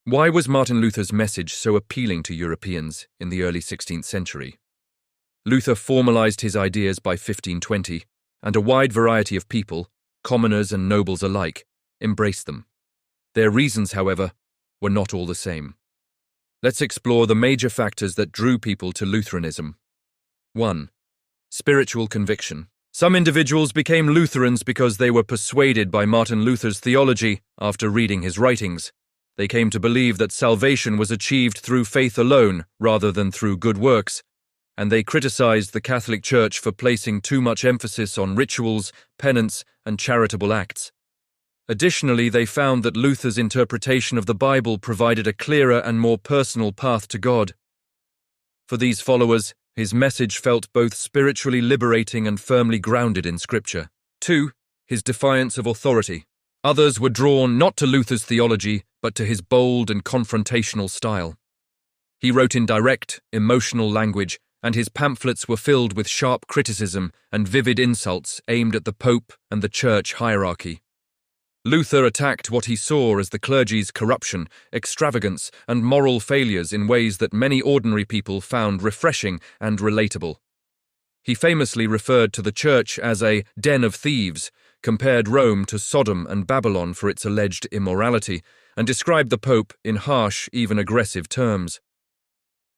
Why was Martin Luther's message so appealing to Europeans in the early 16th century? Luther formalized his ideas by 1520, and a wide variety of people, commoners and nobles alike, embraced them. Their reasons, however, were not all the same. Let's explore the major factors that drew people to Lutheranism. 1. Spiritual conviction. Some individuals became Lutherans because they were persuaded by Martin Luther's theology after reading his writings. They came to believe that salvation was achieved through faith alone rather than through good works, and they criticized the Catholic Church for placing too much emphasis on rituals, penance, and charitable acts. Additionally, they found that Luther's interpretation of the Bible provided a clearer and more personal path to God. For these followers, his message felt both spiritually liberating and firmly grounded in Scripture. 2. His defiance of authority. Others were drawn not to Luther's theology, but to his bold and confrontational style. He wrote in direct, emotional language, and his pamphlets were filled with sharp criticism and vivid insults aimed at the Pope and the Church hierarchy. Luther attacked what he saw as the clergy's corruption, extravagance, and moral failures in ways that many ordinary people found refreshing and relatable. He famously referred to the Church as a den of thieves, compared Rome to Sodom and Babylon for its alleged immorality, and described the Pope in harsh, even aggressive terms.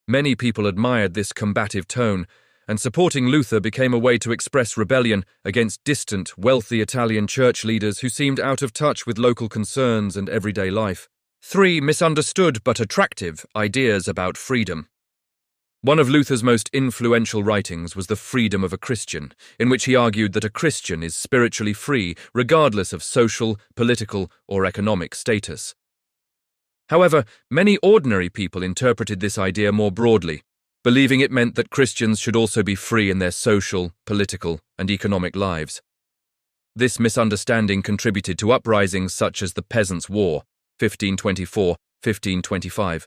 Many people admired this combative tone, and supporting Luther became a way to express rebellion against distant, wealthy Italian church leaders who seemed out of touch with local concerns and everyday life. 3. Misunderstood but attractive ideas about freedom. One of Luther's most influential writings was The Freedom of a Christian, in which he argued that a Christian is spiritually free regardless of social, political, or economic status. However, many ordinary people interpreted this idea more broadly, believing it meant that Christians should also be free in their social, political, and economic lives. This misunderstanding contributed to uprisings such as the Peasants' War, 1524-1525,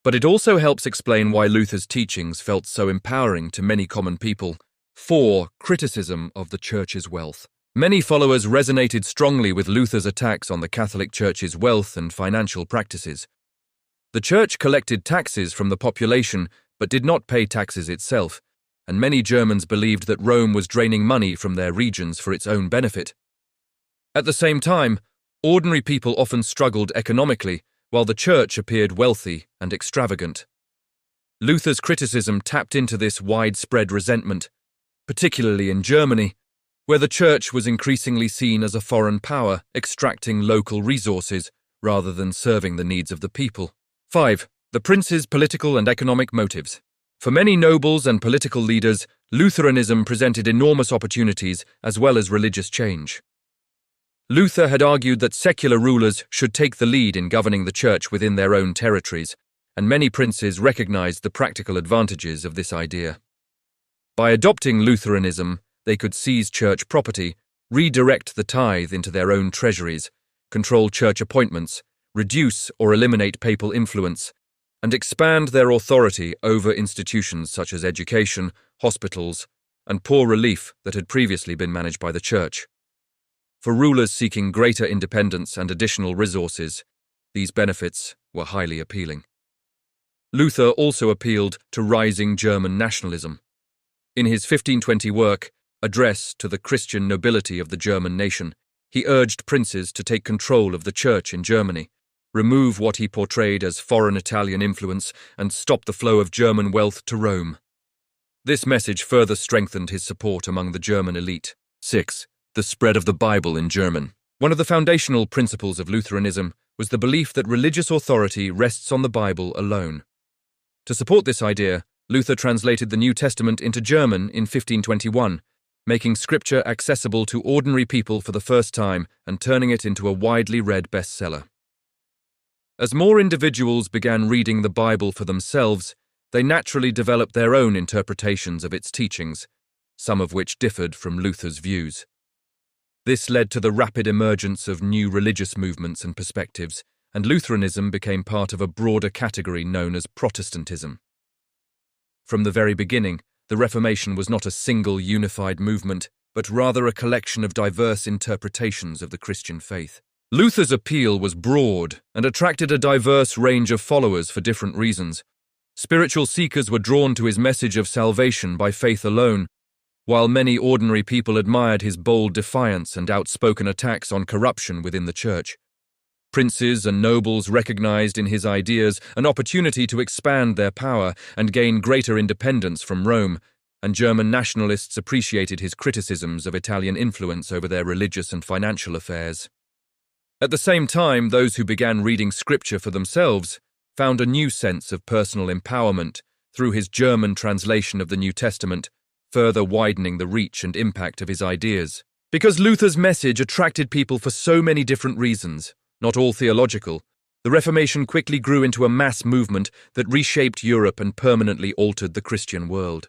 but it also helps explain why Luther's teachings felt so empowering to many common people. 4. Criticism of the Church's wealth. Many followers resonated strongly with Luther's attacks on the Catholic Church's wealth and financial practices. The Church collected taxes from the population but did not pay taxes itself, and many Germans believed that Rome was draining money from their regions for its own benefit. At the same time, ordinary people often struggled economically, while the Church appeared wealthy and extravagant. Luther's criticism tapped into this widespread resentment, particularly in Germany, where the Church was increasingly seen as a foreign power extracting local resources rather than serving the needs of the people. 5. The prince's political and economic motives. For many nobles and political leaders, Lutheranism presented enormous opportunities as well as religious change. Luther had argued that secular rulers should take the lead in governing the Church within their own territories, and many princes recognized the practical advantages of this idea. By adopting Lutheranism, they could seize church property, redirect the tithe into their own treasuries, control church appointments, reduce or eliminate papal influence, and expand their authority over institutions such as education, hospitals, and poor relief that had previously been managed by the Church. For rulers seeking greater independence and additional resources, these benefits were highly appealing. Luther also appealed to rising German nationalism. In his 1520 work, Address to the Christian Nobility of the German Nation, he urged princes to take control of the Church in Germany, remove what he portrayed as foreign Italian influence, and stop the flow of German wealth to Rome. This message further strengthened his support among the German elite. 6. The spread of the Bible in German. One of the foundational principles of Lutheranism was the belief that religious authority rests on the Bible alone. To support this idea, Luther translated the New Testament into German in 1521, making Scripture accessible to ordinary people for the first time and turning it into a widely read bestseller. As more individuals began reading the Bible for themselves, they naturally developed their own interpretations of its teachings, some of which differed from Luther's views. This led to the rapid emergence of new religious movements and perspectives, and Lutheranism became part of a broader category known as Protestantism. From the very beginning, the Reformation was not a single unified movement, but rather a collection of diverse interpretations of the Christian faith. Luther's appeal was broad and attracted a diverse range of followers for different reasons. Spiritual seekers were drawn to his message of salvation by faith alone, while many ordinary people admired his bold defiance and outspoken attacks on corruption within the church. Princes and nobles recognized in his ideas an opportunity to expand their power and gain greater independence from Rome, and German nationalists appreciated his criticisms of Italian influence over their religious and financial affairs. At the same time, those who began reading scripture for themselves found a new sense of personal empowerment through his German translation of the New Testament, further widening the reach and impact of his ideas. Because Luther's message attracted people for so many different reasons, not all theological, the Reformation quickly grew into a mass movement that reshaped Europe and permanently altered the Christian world.